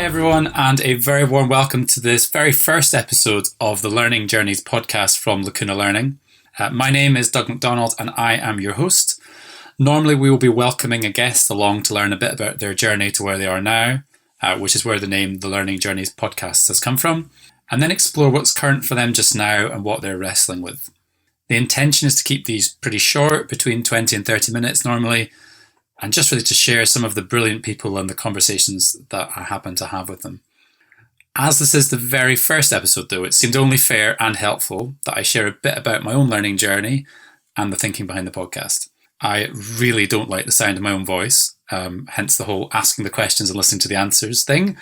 Hi everyone, and a very warm welcome to this very first episode of the Learning Journeys podcast from Lacuna Learning. My name is Doug MacDonald and I am your host. Normally we will be welcoming a guest along to learn a bit about their journey to where they are now, which is where the name The Learning Journeys podcast has come from, and then explore what's current for them just now and what they're wrestling with. The intention is to keep these pretty short, between 20 and 30 minutes normally, and just really to share some of the brilliant people and the conversations that I happen to have with them. As this is the very first episode though, it seemed only fair and helpful that I share a bit about my own learning journey and the thinking behind the podcast. I really don't like the sound of my own voice, hence the whole asking the questions and listening to the answers thing.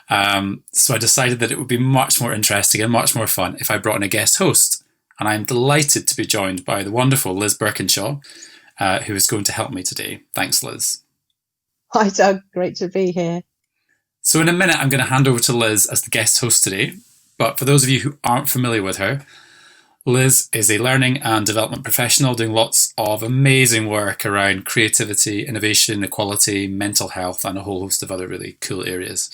So I decided that it would be much more interesting and much more fun if I brought in a guest host. And I'm delighted to be joined by the wonderful Liz Burkinshaw, who is going to help me today. Thanks, Liz. Hi, Doug. Great to be here. So in a minute, I'm going to hand over to Liz as the guest host today. But for those of you who aren't familiar with her, Liz is a learning and development professional doing lots of amazing work around creativity, innovation, equality, mental health, and a whole host of other really cool areas.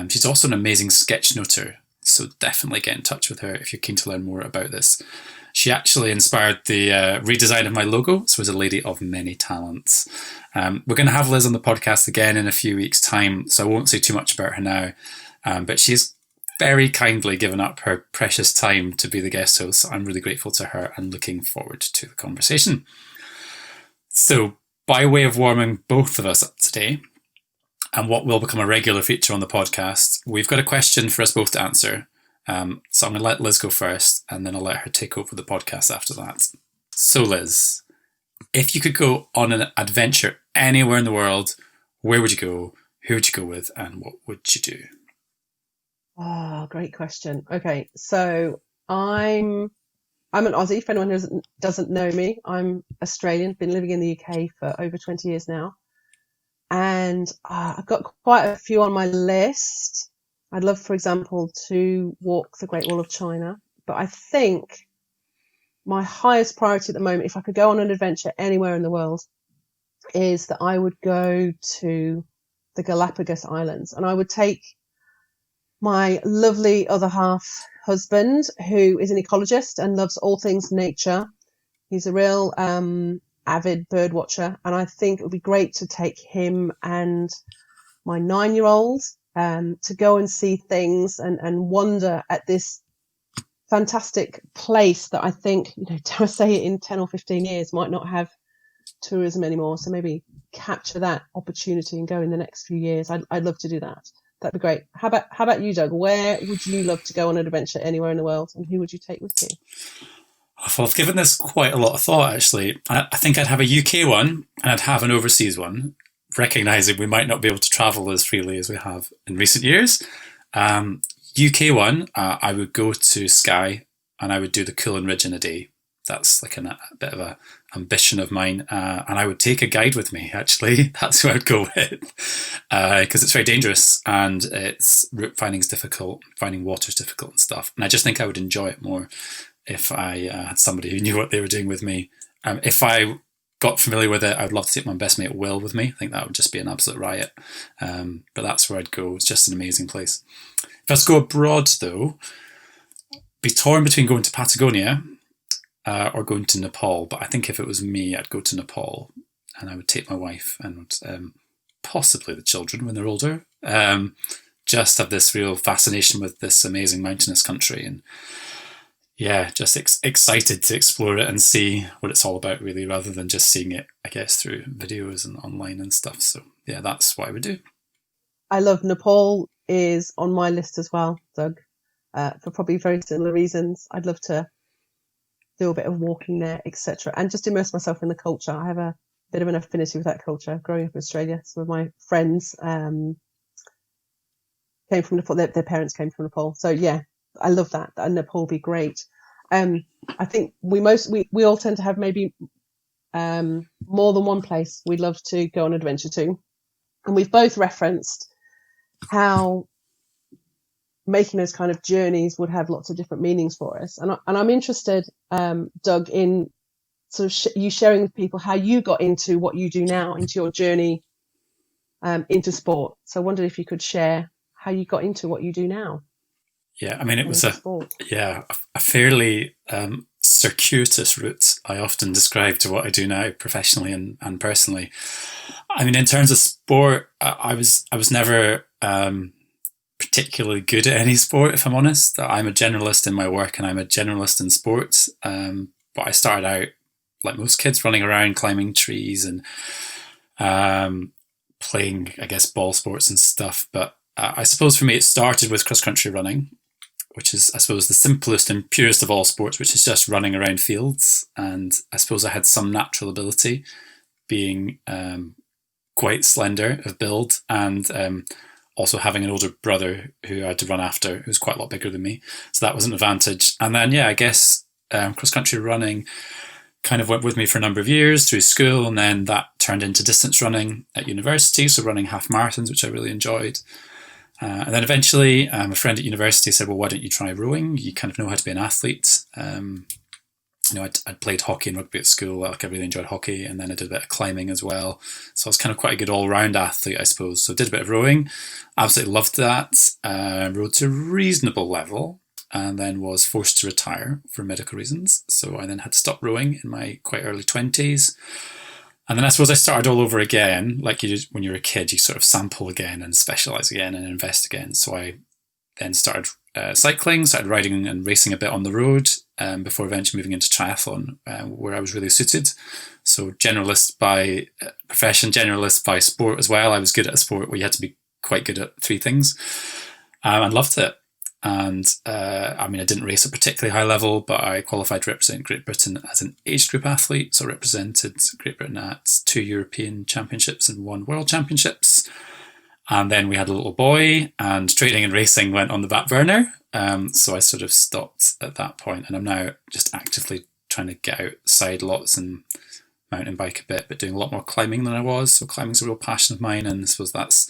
She's also an amazing sketchnoter, so definitely get in touch with her if you're keen to learn more about this. She actually inspired the redesign of my logo, so is a lady of many talents. We're going to have Liz on the podcast again in a few weeks' time, so I won't say too much about her now. But she's very kindly given up her precious time to be the guest host. So I'm really grateful to her and looking forward to the conversation. So by way of warming both of us up today, and what will become a regular feature on the podcast, we've got a question for us both to answer. So I'm going to let Liz go first, and then I'll let her take over the podcast after that. So Liz, if you could go on an adventure anywhere in the world, where would you go? Who would you go with? And what would you do? Oh, great question. Okay, so I'm an Aussie. For anyone who doesn't know me, I'm Australian. Been living in the UK for over 20 years now, and I've got quite a few on my list. I'd love, for example, to walk the Great Wall of China, but I think my highest priority at the moment, if I could go on an adventure anywhere in the world, is that I would go to the Galapagos Islands, and I would take my lovely other half husband, who is an ecologist and loves all things nature. He's a real avid bird watcher, and I think it would be great to take him and my 9-year-old to go and see things and wonder at this fantastic place that I think, dare I say it, in 10 or 15 years might not have tourism anymore. So maybe capture that opportunity and go in the next few years. I'd love to do that. That'd be great. How about you, Doug? Where would you love to go on an adventure anywhere in the world, and who would you take with you? Well, I've given this quite a lot of thought, actually. I think I'd have a UK one and I'd have an overseas one, recognising we might not be able to travel as freely as we have in recent years. UK one, I would go to Skye and I would do the Coolin Ridge in a day. That's like a bit of an ambition of mine. And I would take a guide with me, actually. That's who I'd go with. Because it's very dangerous and it's route finding's difficult, finding water's difficult and stuff. And I just think I would enjoy it more if I had somebody who knew what they were doing with me. If I got familiar with it, I would love to take my best mate Will with me. I think that would just be an absolute riot. But that's where I'd go. It's just an amazing place. If I was to go abroad, though, be torn between going to Patagonia or going to Nepal. But I think if it was me, I'd go to Nepal, and I would take my wife and possibly the children when they're older. Just have this real fascination with this amazing mountainous country, and yeah, just excited to explore it and see what it's all about, really, rather than just seeing it, I guess, through videos and online and stuff. So yeah, that's what I would do. I love Nepal is on my list as well, Doug, for probably very similar reasons. I'd love to do a bit of walking there, etc., and just immerse myself in the culture. I have a bit of an affinity with that culture. Growing up in Australia, some of my friends came from Nepal. Their parents came from Nepal, so yeah, I love that. And Nepal would be great. I think we all tend to have maybe more than one place we'd love to go on adventure to, and we've both referenced how making those kind of journeys would have lots of different meanings for us. And I'm interested, Doug, in sort of you sharing with people how you got into what you do now, into your journey into sport. So I wondered if you could share how you got into what you do now. Yeah, I mean, it was Sport. a fairly circuitous route, I often describe, to what I do now professionally and personally. I mean, in terms of sport, I was never particularly good at any sport, if I'm honest. I'm a generalist in my work and I'm a generalist in sports. But I started out, like most kids, running around, climbing trees and playing, I guess, ball sports and stuff. But I suppose for me, it started with cross-country running, which is, I suppose, the simplest and purest of all sports, which is just running around fields. And I suppose I had some natural ability, being quite slender of build, and also having an older brother who I had to run after, who was quite a lot bigger than me. So that was an advantage. And then, I guess cross-country running kind of went with me for a number of years through school, and then that turned into distance running at university, so running half marathons, which I really enjoyed. And then eventually a friend at university said, well, why don't you try rowing? You kind of know how to be an athlete. I'd played hockey and rugby at school. Like, I really enjoyed hockey, and then I did a bit of climbing as well. So I was kind of quite a good all-round athlete, I suppose. So I did a bit of rowing. Absolutely loved that. Rowed to a reasonable level, and then was forced to retire for medical reasons. So I then had to stop rowing in my quite early 20s. And then I suppose I started all over again. Like you do when you're a kid, you sort of sample again and specialise again and invest again. So I then started cycling, started riding and racing a bit on the road, before eventually moving into triathlon, where I was really suited. So generalist by profession, generalist by sport as well. I was good at a sport where you had to be quite good at three things, and loved it. And I didn't race at a particularly high level, but I qualified to represent Great Britain as an age group athlete. So I represented Great Britain at 2 European Championships and 1 World Championships. And then we had a little boy, and training and racing went on the back burner. So I sort of stopped at that point, and I'm now just actively trying to get outside lots and mountain bike a bit, but doing a lot more climbing than I was. So climbing's a real passion of mine, and I suppose that's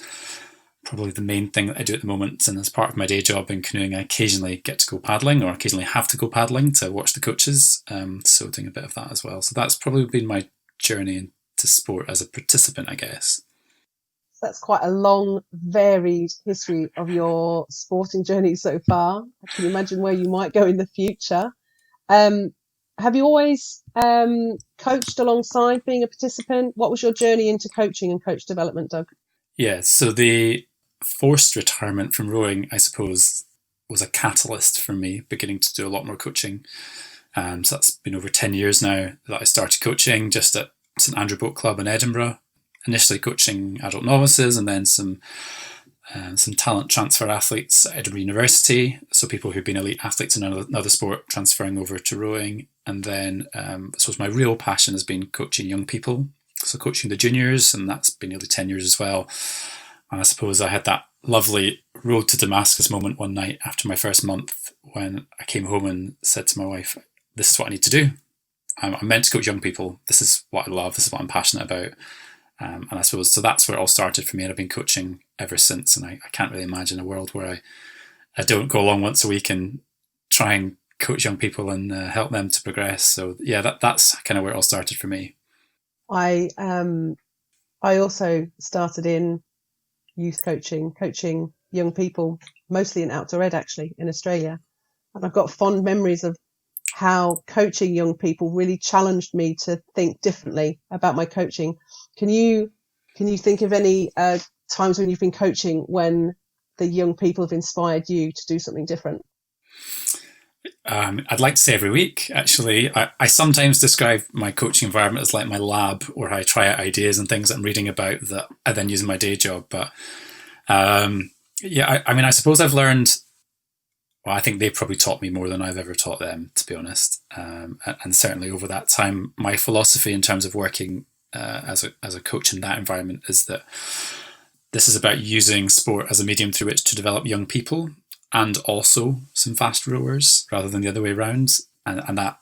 probably the main thing that I do at the moment. And as part of my day job in canoeing, I occasionally get to go paddling, or occasionally have to go paddling to watch the coaches. So doing a bit of that as well. So that's probably been my journey into sport as a participant, I guess. That's quite a long, varied history of your sporting journey so far. I can imagine where you might go in the future. Have you always coached alongside being a participant? What was your journey into coaching and coach development, Doug? Yeah, so the forced retirement from rowing, I suppose, was a catalyst for me beginning to do a lot more coaching. So that's been over 10 years now that I started coaching, just at St Andrew Boat Club in Edinburgh, initially coaching adult novices, and then some talent transfer athletes at Edinburgh University, so people who've been elite athletes in another sport transferring over to rowing. And then I suppose my real passion has been coaching young people, so coaching the juniors, and that's been nearly 10 years as well. And I suppose I had that lovely road to Damascus moment one night after my first month, when I came home and said to my wife, this is what I need to do. I'm meant to coach young people. This is what I love. This is what I'm passionate about. And I suppose, so that's where it all started for me, and I've been coaching ever since. And I can't really imagine a world where I don't go along once a week and try and coach young people and help them to progress. So yeah, that's kind of where it all started for me. I also started in youth coaching young people, mostly in outdoor ed, actually, in Australia. And I've got fond memories of how coaching young people really challenged me to think differently about my coaching. Can you think of any times when you've been coaching when the young people have inspired you to do something different? I'd like to say every week, actually. I sometimes describe my coaching environment as like my lab, where I try out ideas and things that I'm reading about that I then use in my day job. But I suppose I've learned, well, I think they've probably taught me more than I've ever taught them, to be honest. And certainly over that time, my philosophy in terms of working as a coach in that environment is that this is about using sport as a medium through which to develop young people, and also some fast rowers, rather than the other way around. And that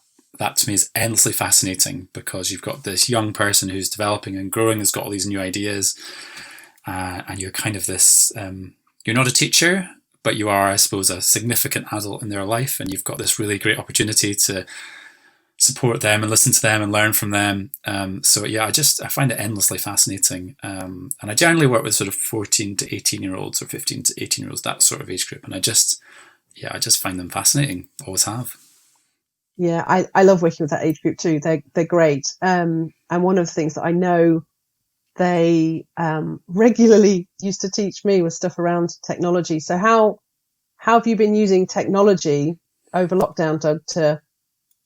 to me is endlessly fascinating, because you've got this young person who's developing and growing, has got all these new ideas, and you're kind of this, you're not a teacher, but you are, I suppose, a significant adult in their life, and you've got this really great opportunity to support them and listen to them and learn from them. So yeah, I find it endlessly fascinating. And I generally work with sort of 14 to 18 year olds or 15 to 18 year olds, that sort of age group. And I just find them fascinating. Always have. Yeah, I love working with that age group too. They're great. And one of the things that I know they regularly used to teach me was stuff around technology. So how have you been using technology over lockdown, Doug, to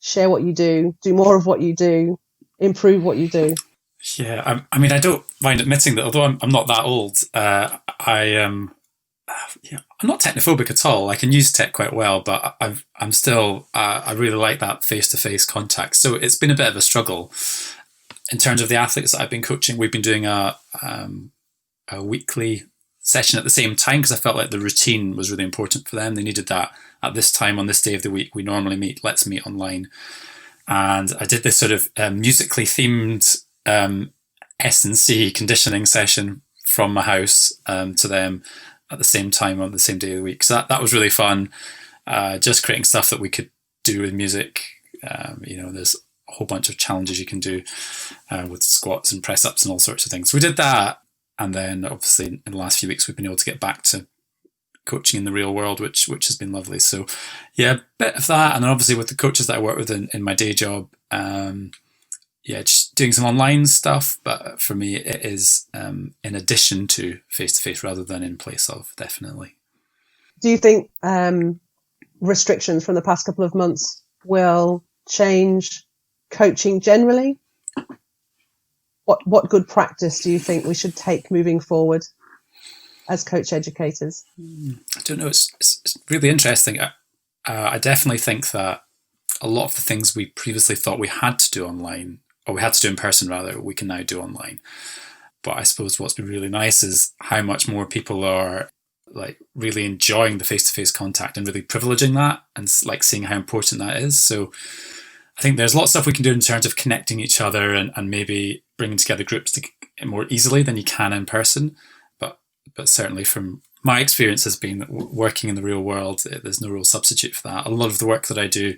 share what you do more of what you do, improve what you do? Yeah, I mean, I don't mind admitting that although I'm not that old, I'm not technophobic at all. I can use tech quite well, but I'm still, I really like that face-to-face contact. So it's been a bit of a struggle. In terms of the athletes that I've been coaching, we've been doing a weekly session at the same time because I felt like the routine was really important for them. They needed that at this time on this day of the week. We normally meet, let's meet online. And I did this sort of musically themed S&C conditioning session from my house to them at the same time on the same day of the week. So that was really fun. Just creating stuff that we could do with music. There's a whole bunch of challenges you can do with squats and press ups and all sorts of things. So we did that. And then obviously in the last few weeks, we've been able to get back to coaching in the real world, which has been lovely. So yeah, a bit of that. And then obviously with the coaches that I work with in my day job, just doing some online stuff. But for me, it is in addition to face-to-face rather than in place of, definitely. Do you think restrictions from the past couple of months will change coaching generally? What good practice do you think we should take moving forward as coach educators? I don't know. It's really interesting. I definitely think that a lot of the things we previously thought we had to do online, or we had to do in person rather, we can now do online. But I suppose what's been really nice is how much more people are like really enjoying the face-to-face contact and really privileging that and like seeing how important that is. So I think there's lots of stuff we can do in terms of connecting each other and maybe bringing together groups more easily than you can in person. But certainly from my experience has been that working in the real world, there's no real substitute for that. A lot of the work that I do,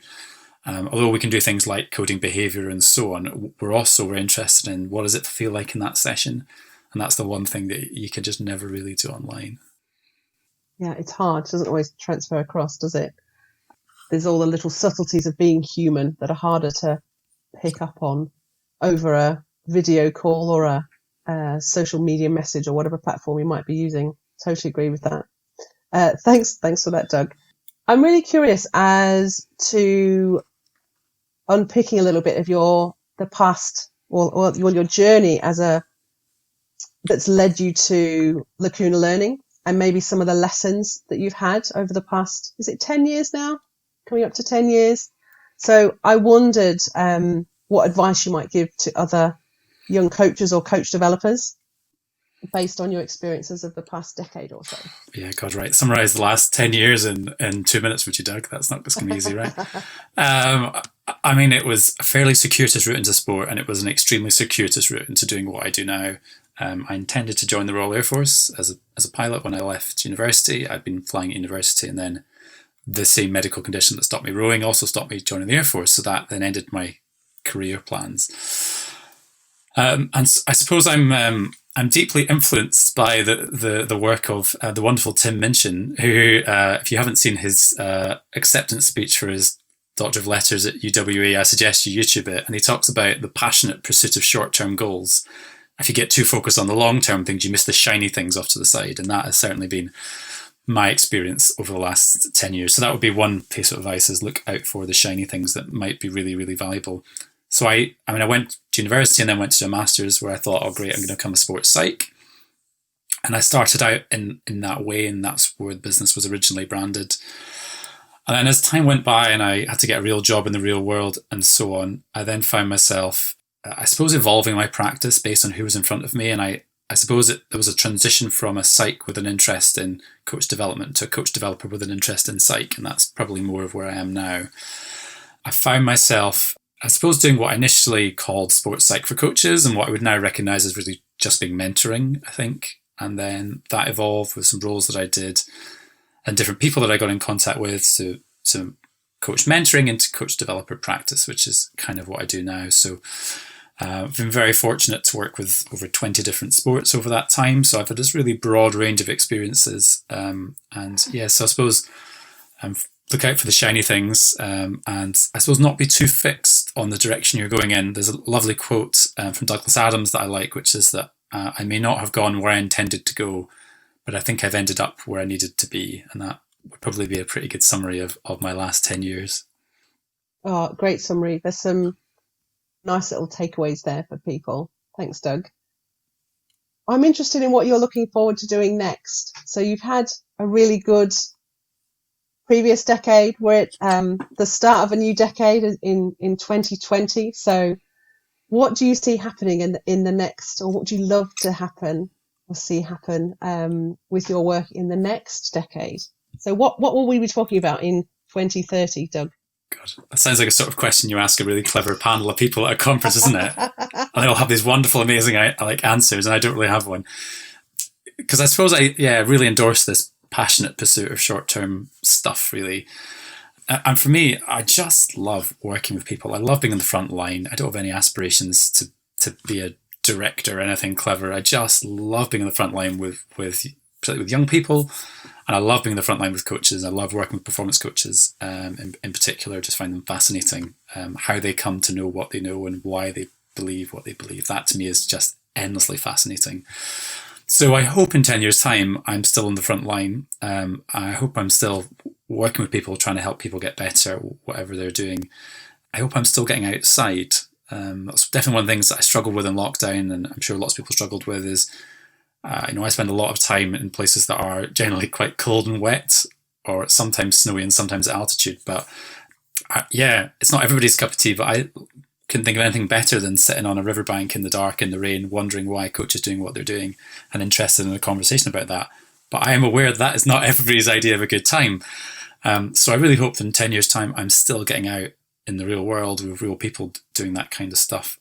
although we can do things like coding behavior and so on, we're interested in what does it feel like in that session. And that's the one thing that you can just never really do online. Yeah, it's hard. It doesn't always transfer across, does it? There's all the little subtleties of being human that are harder to pick up on over a video call or a social media message or whatever platform you might be using. Totally agree with that. Thanks for that, Doug. I'm really curious as to unpicking a little bit of the past or your journey that's led you to Lacuna Learning and maybe some of the lessons that you've had over the past, is it 10 years now? Coming up to 10 years. So I wondered what advice you might give to other young coaches or coach developers based on your experiences of the past decade or so. Yeah, God, right. Summarize the last 10 years in 2 minutes, would you, Doug? That's not just going to be easy, right? I mean, it was a fairly circuitous route into sport and it was an extremely circuitous route into doing what I do now. I intended to join the Royal Air Force as a pilot when I left university. I'd been flying at university, and then the same medical condition that stopped me rowing also stopped me joining the Air Force. So that then ended my career plans. And I suppose I'm deeply influenced by the work of the wonderful Tim Minchin, who, if you haven't seen his acceptance speech for his Doctor of Letters at UWE, I suggest you YouTube it. And he talks about the passionate pursuit of short-term goals. If you get too focused on the long-term things, you miss the shiny things off to the side. And that has certainly been my experience over the last 10 years. So that would be one piece of advice, is look out for the shiny things that might be really, really valuable. So I went to university and then went to do a master's where I thought, oh great, I'm going to become a sports psych. And I started out in that way, and that's where the business was originally branded. And then as time went by and I had to get a real job in the real world and so on, I then found myself, I suppose, evolving my practice based on who was in front of me. And I suppose there was a transition from a psych with an interest in coach development to a coach developer with an interest in psych. And that's probably more of where I am now. I found myself, I suppose, doing what I initially called sports psych for coaches and what I would now recognise as really just being mentoring, I think. And then that evolved with some roles that I did and different people that I got in contact with to coach mentoring into coach developer practice, which is kind of what I do now. So I've been very fortunate to work with over 20 different sports over that time. So I've had this really broad range of experiences. So I suppose look out for the shiny things, and I suppose not be too fixed on the direction you're going in. There's a lovely quote from Douglas Adams that I like, which is that I may not have gone where I intended to go, but I think I've ended up where I needed to be. And that would probably be a pretty good summary of my last 10 years. Oh, great summary. There's some nice little takeaways there for people. Thanks, Doug. I'm interested in what you're looking forward to doing next. So you've had a really good previous decade. We're at the start of a new decade in 2020. So what do you see happening in the next, or what do you love to happen or see happen with your work in the next decade? So what will we be talking about in 2030, Doug? God, that sounds like a sort of question you ask a really clever panel of people at a conference, isn't it? And they all have these wonderful, amazing answers, and I don't really have one. Because I suppose I really endorse this passionate pursuit of short-term stuff, really. And for me, I just love working with people. I love being on the front line. I don't have any aspirations to be a director or anything clever. I just love being on the front line with particularly with young people. And I love being on the front line with coaches. I love working with performance coaches in particular. Just find them fascinating, how they come to know what they know and why they believe what they believe. That to me is just endlessly fascinating. So I hope in 10 years' time, I'm still on the front line. I hope I'm still working with people, trying to help people get better, whatever they're doing. I hope I'm still getting outside. That's definitely one of the things that I struggled with in lockdown, and I'm sure lots of people struggled with, is I spend a lot of time in places that are generally quite cold and wet, or sometimes snowy and sometimes at altitude. But it's not everybody's cup of tea, but I couldn't think of anything better than sitting on a riverbank in the dark, in the rain, wondering why a coach is doing what they're doing and interested in a conversation about that. But I am aware that is not everybody's idea of a good time. So I really hope that in 10 years' time, I'm still getting out in the real world with real people doing that kind of stuff.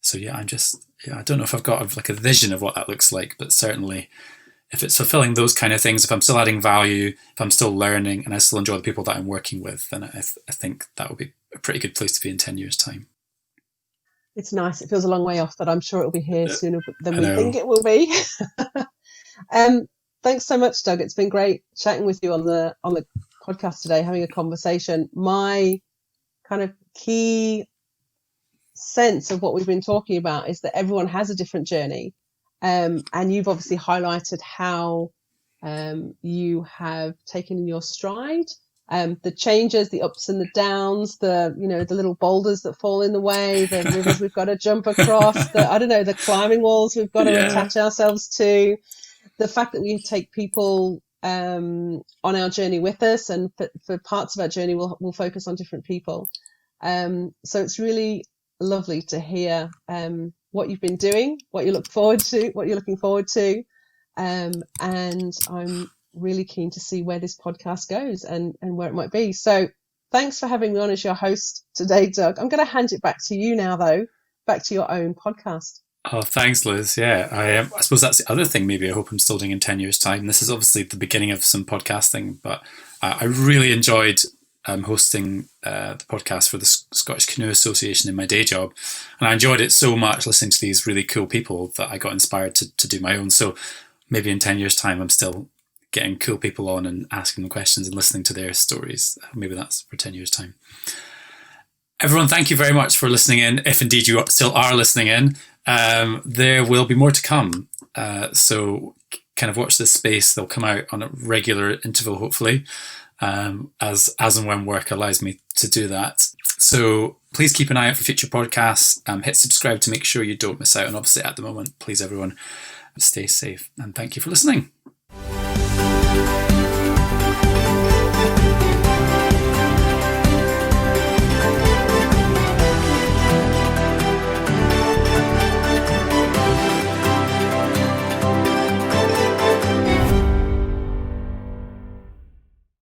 So I don't know if I've got a vision of what that looks like, but certainly if it's fulfilling those kind of things, if I'm still adding value, if I'm still learning and I still enjoy the people that I'm working with, then I think that would be a pretty good place to be in 10 years' time. It's nice. It feels a long way off, but I'm sure it'll be here sooner than we think it will be. Thanks so much, Doug. It's been great chatting with you on the podcast today, having a conversation. My kind of key sense of what we've been talking about is that everyone has a different journey. And you've obviously highlighted how you have taken in your stride the changes, the ups and the downs, the little boulders that fall in the way, the rivers we've got to jump across, the climbing walls we've got to attach ourselves to, the fact that we take people on our journey with us, and for parts of our journey we'll focus on different people. So it's really lovely to hear what you've been doing, what you're looking forward to, and I'm really keen to see where this podcast goes and where it might be. So thanks for having me on as your host today, Doug. I'm going to hand it back to you now, though, back to your own podcast. Oh, thanks, Liz. Yeah, I suppose that's the other thing maybe I hope I'm still doing in 10 years' time. This is obviously the beginning of some podcasting, but I really enjoyed hosting the podcast for the Scottish Canoe Association in my day job. And I enjoyed it so much listening to these really cool people that I got inspired to do my own. So maybe in 10 years' time, I'm still getting cool people on and asking them questions and listening to their stories. Maybe that's for 10 years' time. Everyone, thank you very much for listening in. If indeed you still are listening in, there will be more to come. So kind of watch this space. They'll come out on a regular interval, hopefully, as and when work allows me to do that. So please keep an eye out for future podcasts. Hit subscribe to make sure you don't miss out. And obviously at the moment, please everyone, stay safe. And thank you for listening.